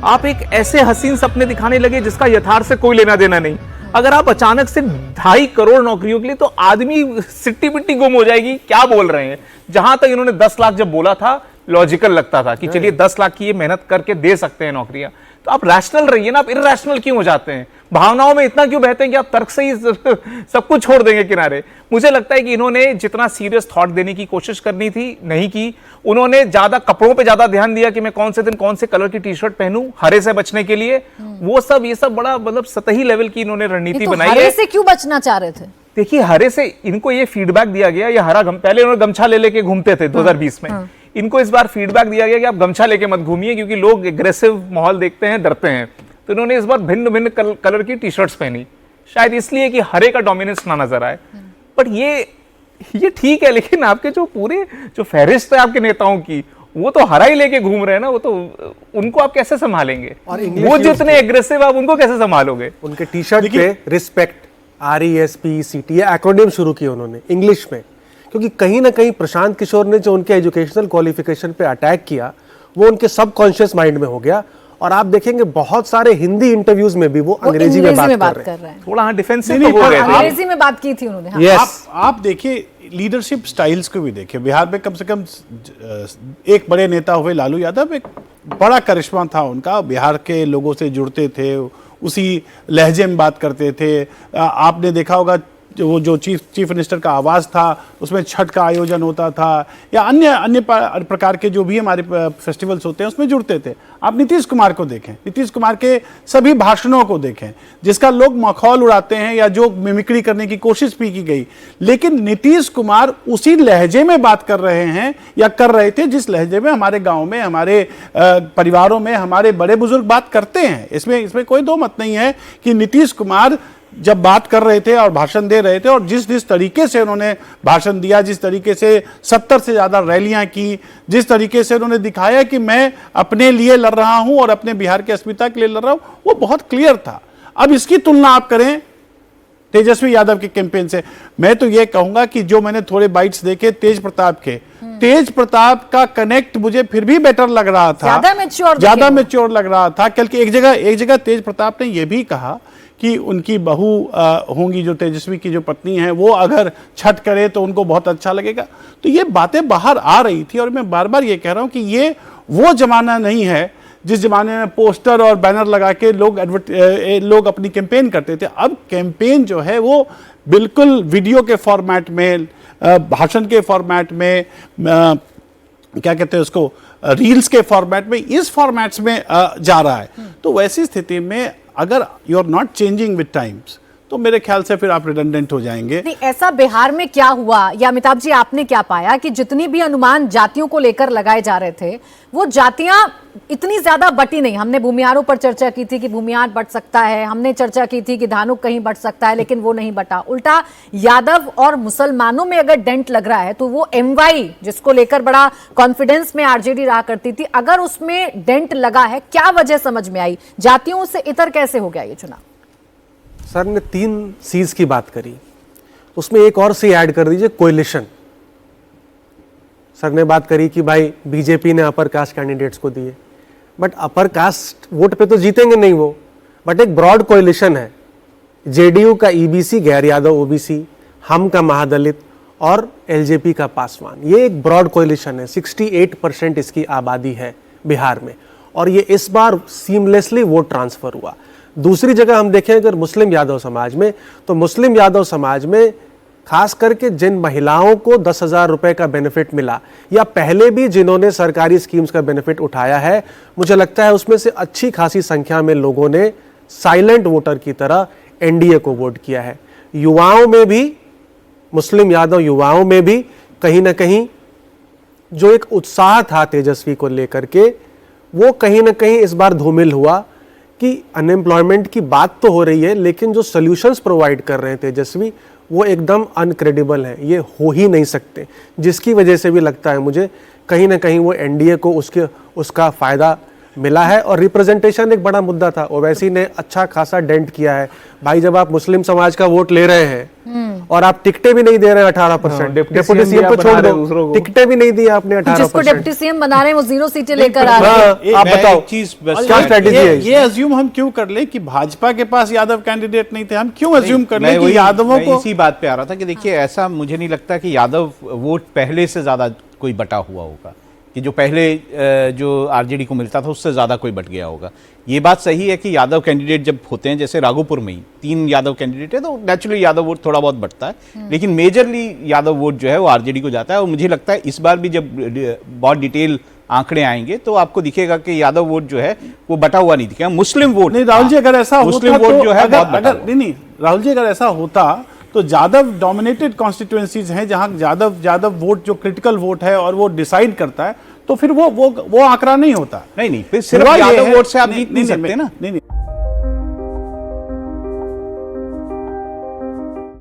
आप एक ऐसे हसीन सपने दिखाने लगे जिसका यथार्थ से कोई लेना देना नहीं। अगर आप अचानक से 2.5 करोड़ नौकरियों के लिए, तो आदमी सिट्टी पिट्टी गुम हो जाएगी, क्या बोल रहे हैं। जहां तक इन्होंने 10 लाख जब बोला था, लॉजिकल लगता था कि चलिए 10 लाख की ये मेहनत करके दे सकते हैं नौकरियां। तो आप रैशनल रहिए ना, आप इरैशनल क्यों हो जाते हैं, भावनाओं में इतना क्यों बहते हैं कि आप तर्क से ही सब कुछ छोड़ देंगे किनारे। मुझे लगता है कि इन्होंने जितना सीरियस थॉट देने की कोशिश करनी थी नहीं की। उन्होंने ज्यादा कपड़ों पे ज्यादा ध्यान दिया कि मैं कौन से दिन कौन से कलर की टी शर्ट पहनूं हरे से बचने के लिए। वो सब ये सब बड़ा मतलब सतही लेवल की इन्होंने रणनीति बनाई है। हरे से क्यों बचना चाह रहे थे? देखिए, हरे से इनको ये फीडबैक दिया गया, ये हरा पहले उन्होंने गमछा ले लेके घूमते थे 2020 में। इनको इस बार फीडबैक दिया गया कि आप गमछा लेके मत घूमिए, क्योंकि लोग एग्रेसिव माहौल देखते हैं, डरते हैं। तो इन्होंने इस बार भिन्न भिन्न कलर की टी शर्ट्स पहनी, शायद इसलिए कि हरे का डोमिनेंस ना नजर आए। बट ये ठीक है, लेकिन आपके जो फहरिस्त है आपके नेताओं की, वो तो हरा ही लेके घूम रहे हैं ना। वो तो उनको आप कैसे संभालेंगे? और वो जितने एग्रेसिव, आप उनको कैसे संभालोगे? उनके टी शर्ट पे रिस्पेक्ट, RESPECT एक्रोनिम शुरू किया उन्होंने इंग्लिश में, क्योंकि कहीं ना कहीं प्रशांत किशोर ने जो उनके एजुकेशनल क्वालिफिकेशन पे अटैक किया, वो उनके सबकॉन्शियस माइंड में हो गया। और आप देखेंगे बहुत सारे हिंदी इंटरव्यूज में भी वो अंग्रेजी में बात कर रहे हैं। थोड़ा डिफेंसिव हो गए, अंग्रेजी में बात की थी उन्होंने। हाँ। yes. आप देखिए लीडरशिप स्टाइल्स को भी देखिए। बिहार में कम से कम एक बड़े नेता हुए लालू यादव, एक बड़ा करिश्मा था उनका, बिहार के लोगों से जुड़ते थे, उसी लहजे में बात करते थे। आपने देखा होगा जो चीफ मिनिस्टर का आवास था, उसमें छठ का आयोजन होता था, या अन्य प्रकार के जो भी हमारे फेस्टिवल्स होते हैं उसमें जुड़ते थे। आप नीतीश कुमार को देखें, नीतीश कुमार के सभी भाषणों को देखें, जिसका लोग मखौल उड़ाते हैं या जो मिमिक्री करने की कोशिश भी की गई, लेकिन नीतीश कुमार उसी लहजे में बात कर रहे हैं या कर रहे थे जिस लहजे में हमारे गाँव में, हमारे परिवारों में हमारे बड़े बुजुर्ग बात करते हैं। इसमें कोई दो मत नहीं है कि नीतीश कुमार जब बात कर रहे थे और भाषण दे रहे थे, और जिस तरीके से उन्होंने भाषण दिया, जिस तरीके से 70 से ज़्यादा रैलियां की, जिस तरीके से उन्होंने दिखाया कि मैं अपने लिए लड़ रहा हूं और अपने बिहार की अस्मिता के लिए लड़ रहा हूं, वो बहुत क्लियर था। अब इसकी तुलना आप करें तेजस्वी यादव के कैंपेन से, मैं तो ये कहूंगा कि जो मैंने थोड़े बाइट्स देखे तेज प्रताप के, तेज प्रताप का कनेक्ट मुझे फिर भी बेटर लग रहा था, ज्यादा मैच्योर लग रहा था। क्योंकि एक जगह तेज प्रताप ने यह भी कहा कि उनकी बहू होंगी, जो तेजस्वी की जो पत्नी है, वो अगर छठ करे तो उनको बहुत अच्छा लगेगा। तो ये बातें बाहर आ रही थी, और मैं बार बार ये कह रहा हूं कि ये वो जमाना नहीं है जिस जमाने में पोस्टर और बैनर लगा के लोग अपनी कैंपेन करते थे। अब कैंपेन जो है वो बिल्कुल वीडियो के फॉर्मेट में, भाषण के फॉर्मेट में, क्या कहते हैं उसको, रील्स के फॉर्मेट में, इस फॉर्मेट्स में जा रहा है। तो वैसी स्थिति में अगर you are not changing with times, तो मेरे ख्याल से फिर आप रिडंडेंट हो जाएंगे। नहीं, ऐसा बिहार में क्या हुआ, या अमिताभ जी आपने क्या पाया कि जितनी भी अनुमान जातियों को लेकर लगाए जा रहे थे, वो जातियां इतनी ज्यादा बटी नहीं। हमने भूमिहारों पर चर्चा की थी कि भूमिहार बट सकता है, हमने चर्चा की थी कि धानुक कहीं बट सकता है, लेकिन वो नहीं बटा। उल्टा यादव और मुसलमानों में अगर डेंट लग रहा है, तो वो MY जिसको लेकर बड़ा कॉन्फिडेंस में RJD रहा करती थी, अगर उसमें डेंट लगा है, क्या वजह समझ में आई? जातियों से इतर कैसे हो गया ये चुनाव? सर ने 3 C's की बात करी, उसमें एक और C ऐड कर दीजिए, कोएलिशन। सर ने बात करी कि भाई बीजेपी ने अपर कास्ट कैंडिडेट्स को दिए, बट अपर कास्ट वोट पे तो जीतेंगे नहीं वो, बट एक ब्रॉड कोएलिशन है। JDU का EBC, गैर यादव OBC, हम का महादलित, और LJP का पासवान। ये एक ब्रॉड कोएलिशन है। 68% इसकी आबादी है बिहार में, और ये इस बार सीमलेसली वोट ट्रांसफर हुआ। दूसरी जगह हम देखें अगर मुस्लिम यादव समाज में, तो मुस्लिम यादव समाज में खास करके जिन महिलाओं को 10,000 रुपए का बेनिफिट मिला, या पहले भी जिन्होंने सरकारी स्कीम्स का बेनिफिट उठाया है, मुझे लगता है उसमें से अच्छी खासी संख्या में लोगों ने साइलेंट वोटर की तरह NDA को वोट किया है। युवाओं में भी, मुस्लिम यादव युवाओं में भी कहीं ना कहीं जो एक उत्साह था तेजस्वी को लेकर के, वो कहीं ना कहीं इस बार धूमिल हुआ कि अनएम्प्लॉयमेंट की बात तो हो रही है, लेकिन जो सॉल्यूशंस प्रोवाइड कर रहे हैं तेजस्वी, वो एकदम अनक्रेडिबल है, ये हो ही नहीं सकते। जिसकी वजह से भी लगता है मुझे कहीं ना कहीं वो NDA को उसका फायदा मिला है। और रिप्रेजेंटेशन एक बड़ा मुद्दा था, ओवैसी ने अच्छा खासा डेंट किया है। भाई जब आप मुस्लिम समाज का वोट ले रहे हैं और आप टिकटें भी नहीं दे रहे हैं 18%। हाँ, डिप्टी डेप्यूटी सीएम सीएम भी तो आप छोड़ बना रहे दो, हैं दूसरों को। टिकटें भी नहीं दी आपने जिसको 18%। डिप्टी सीएम बना रहे हैं वो 0 सीटें लेकर आ रहे हैं। हाँ, आप मैं बताओ एक चीज बस क्या स्ट्रेटेजी है? ये अज्यूम हम क्यों कर ले कि भाजपा के पास यादव कैंडिडेट नहीं थे? हम क्यों अज्यूम कर ले मैं कि वही- यादवों मैं को इसी बात पे आ रहा था कि देखिए ऐसा मुझे नहीं लगता कि यादव वोट पहले से ज्यादा कोई बटा हुआ होगा, कि जो पहले जो आरजेडी को मिलता था उससे ज्यादा कोई बट गया होगा। ये बात सही है कि यादव कैंडिडेट जब होते हैं, जैसे राघोपुर में ही 3 यादव कैंडिडेट है तो नेचुरली यादव वोट थोड़ा बहुत बढ़ता है, लेकिन मेजरली यादव वोट जो है वो आरजेडी को जाता है। और मुझे लगता है इस बार भी जब बहुत डिटेल आंकड़े आएंगे तो आपको दिखेगा कि यादव वोट जो है वो बटा हुआ नहीं दिखेगा। मुस्लिम वोट नहीं राहुल जी, अगर ऐसा मुस्लिम होता वोट तो जो है अगर, बहुत बटा अगर हुआ। नहीं राहुल जी, अगर ऐसा होता तो यादव डोमिनेटेड कॉन्स्टिट्यूएंसीज हैं जहां यादव वोट जो क्रिटिकल वोट है और वो डिसाइड करता है, तो फिर वो आंकड़ा नहीं होता। नहीं फिर सिर्फ हुआ ये यादव है- वोट से आप जीत नहीं सकते ना। नहीं